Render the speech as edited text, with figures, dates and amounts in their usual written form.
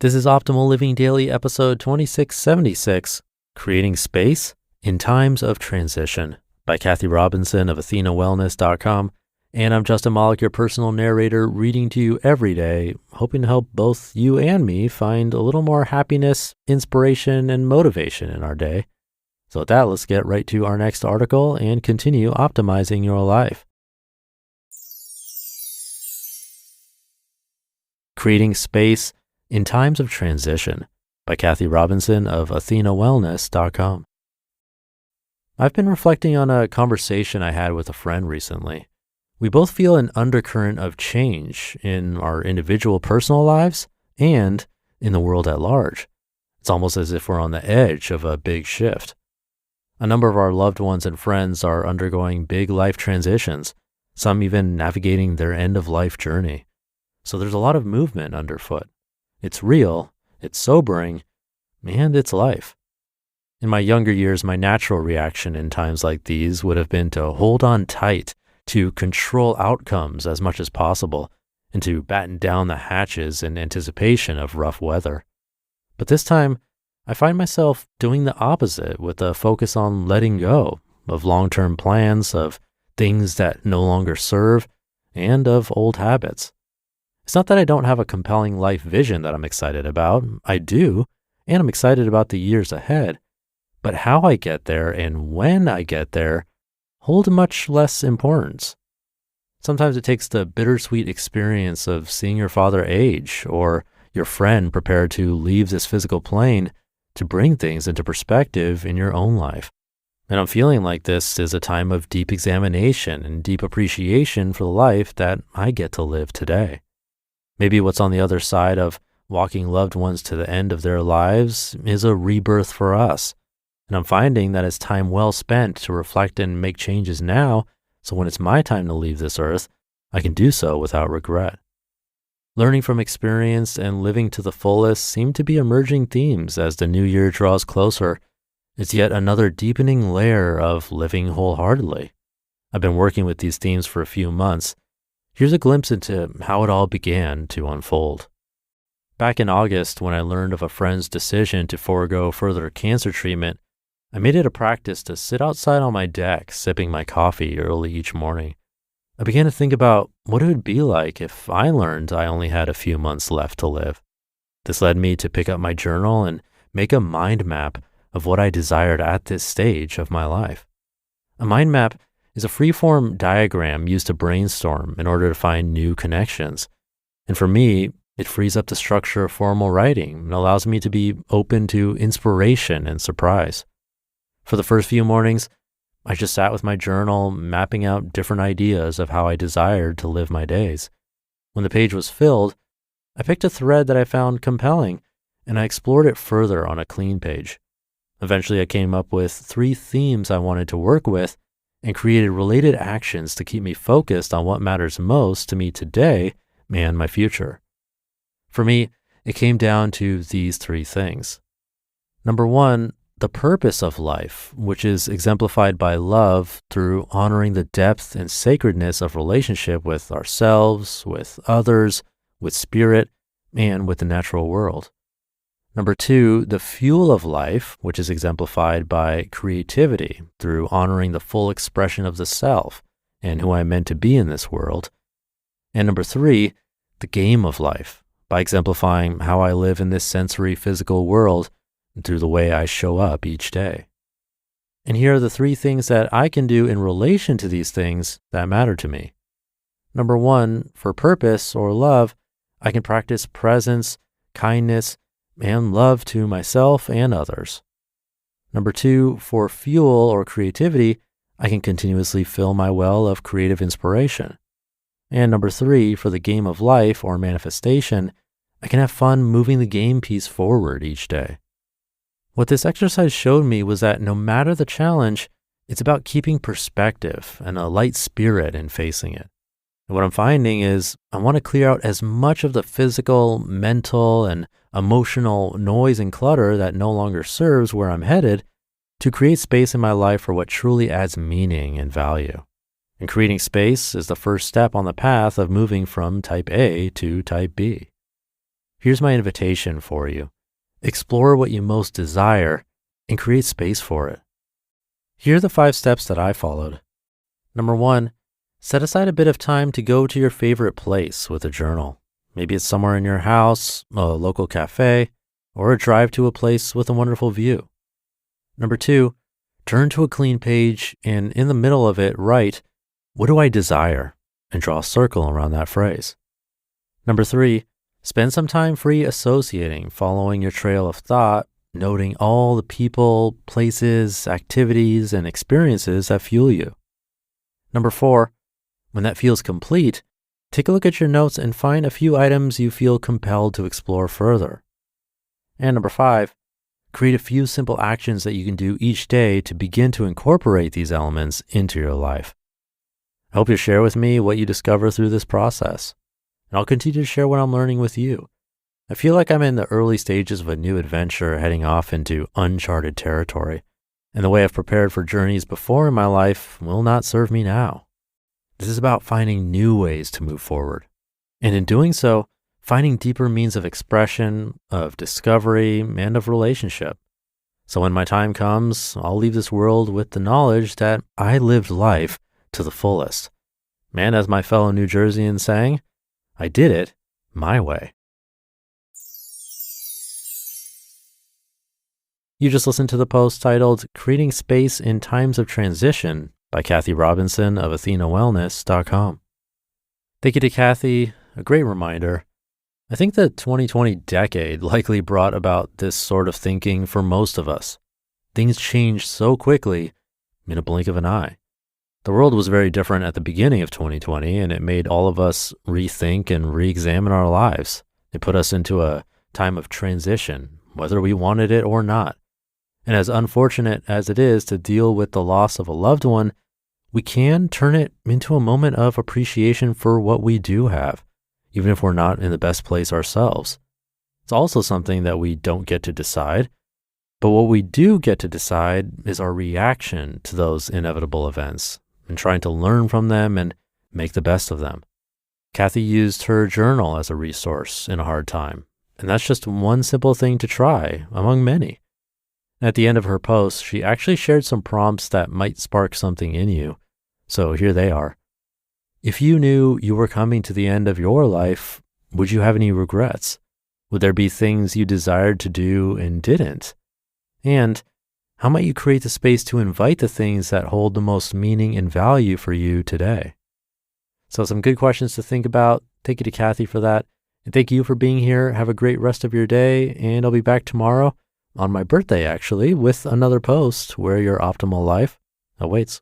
This is Optimal Living Daily, episode 2676, Creating Space in Times of Transition by Robinson of Athena Wellness.com. And I'm Justin Malik, your personal narrator, reading to you every day, hoping to help both you and me find a little more happiness, inspiration, and motivation in our day. So with that, let's get right to our next article and continue optimizing your life. Creating Space in Times of Transition by Robinson of Athena Wellness.com. I've been reflecting on a conversation I had with a friend recently. We both feel an undercurrent of change in our individual personal lives and in the world at large. It's almost as if we're on the edge of a big shift. A number of our loved ones and friends are undergoing big life transitions, some even navigating their end-of-life journey. So there's a lot of movement underfoot. It's real, it's sobering, and it's life. In my younger years, my natural reaction in times like these would have been to hold on tight, to control outcomes as much as possible, and to batten down the hatches in anticipation of rough weather. But this time, I find myself doing the opposite with a focus on letting go of long-term plans, of things that no longer serve, and of old habits. It's not that I don't have a compelling life vision that I'm excited about. I do, and I'm excited about the years ahead. But how I get there and when I get there hold much less importance. Sometimes it takes the bittersweet experience of seeing your father age or your friend prepare to leave this physical plane to bring things into perspective in your own life. And I'm feeling like this is a time of deep examination and deep appreciation for the life that I get to live today. Maybe what's on the other side of walking loved ones to the end of their lives is a rebirth for us. And I'm finding that it's time well spent to reflect and make changes now, so when it's my time to leave this earth, I can do so without regret. Learning from experience and living to the fullest seem to be emerging themes as the new year draws closer. It's yet another deepening layer of living wholeheartedly. I've been working with these themes for a few months. Here's a glimpse into how it all began to unfold. Back in August, when I learned of a friend's decision to forego further cancer treatment, I made it a practice to sit outside on my deck, sipping my coffee early each morning. I began to think about what it would be like if I learned I only had a few months left to live. This led me to pick up my journal and make a mind map of what I desired at this stage of my life. A mind map is a free-form diagram used to brainstorm in order to find new connections. And for me, it frees up the structure of formal writing and allows me to be open to inspiration and surprise. For the first few mornings, I just sat with my journal, mapping out different ideas of how I desired to live my days. When the page was filled, I picked a thread that I found compelling, and I explored it further on a clean page. Eventually, I came up with 3 themes I wanted to work with and created related actions to keep me focused on what matters most to me today and my future. For me, it came down to these 3 things. Number 1, the purpose of life, which is exemplified by love through honoring the depth and sacredness of relationship with ourselves, with others, with spirit, and with the natural world. Number 2, the fuel of life, which is exemplified by creativity through honoring the full expression of the self and who I'm meant to be in this world. And number 3, the game of life, by exemplifying how I live in this sensory physical world through the way I show up each day. And here are the 3 things that I can do in relation to these things that matter to me. Number 1, for purpose or love, I can practice presence, kindness, and love to myself and others. Number 2, for fuel or creativity, I can continuously fill my well of creative inspiration. And number 3, for the game of life or manifestation, I can have fun moving the game piece forward each day. What this exercise showed me was that no matter the challenge, it's about keeping perspective and a light spirit in facing it. And what I'm finding is I want to clear out as much of the physical, mental, and emotional noise and clutter that no longer serves where I'm headed to create space in my life for what truly adds meaning and value. And creating space is the first step on the path of moving from type A to type B. Here's my invitation for you. Explore what you most desire and create space for it. Here are the 5 steps that I followed. Number 1, set aside a bit of time to go to your favorite place with a journal. Maybe it's somewhere in your house, a local cafe, or a drive to a place with a wonderful view. Number 2, turn to a clean page and in the middle of it, write, "What do I desire?" and draw a circle around that phrase. Number 3, spend some time free associating, following your trail of thought, noting all the people, places, activities, and experiences that fuel you. Number 4, when that feels complete, take a look at your notes and find a few items you feel compelled to explore further. And number 5, create a few simple actions that you can do each day to begin to incorporate these elements into your life. I hope you share with me what you discover through this process, and I'll continue to share what I'm learning with you. I feel like I'm in the early stages of a new adventure heading off into uncharted territory, and the way I've prepared for journeys before in my life will not serve me now. This is about finding new ways to move forward, and in doing so, finding deeper means of expression, of discovery, and of relationship. So when my time comes, I'll leave this world with the knowledge that I lived life to the fullest. And as my fellow New Jerseyans sang, I did it my way. You just listened to the post titled Creating Space in Times of Transition by Kathy Robinson of AthenaWellness.com. Thank you to Kathy. A great reminder. I think the 2020 decade likely brought about this sort of thinking for most of us. Things changed so quickly in a blink of an eye. The world was very different at the beginning of 2020, and it made all of us rethink and re-examine our lives. It put us into a time of transition, whether we wanted it or not. And as unfortunate as it is to deal with the loss of a loved one, we can turn it into a moment of appreciation for what we do have, even if we're not in the best place ourselves. It's also something that we don't get to decide, but what we do get to decide is our reaction to those inevitable events and trying to learn from them and make the best of them. Kathy used her journal as a resource in a hard time, and that's just one simple thing to try among many. At the end of her post, she actually shared some prompts that might spark something in you. So here they are. If you knew you were coming to the end of your life, would you have any regrets? Would there be things you desired to do and didn't? And how might you create the space to invite the things that hold the most meaning and value for you today? So some good questions to think about. Thank you to Kathy for that. And thank you for being here. Have a great rest of your day. And I'll be back tomorrow on my birthday, actually, with another post where your optimal life awaits.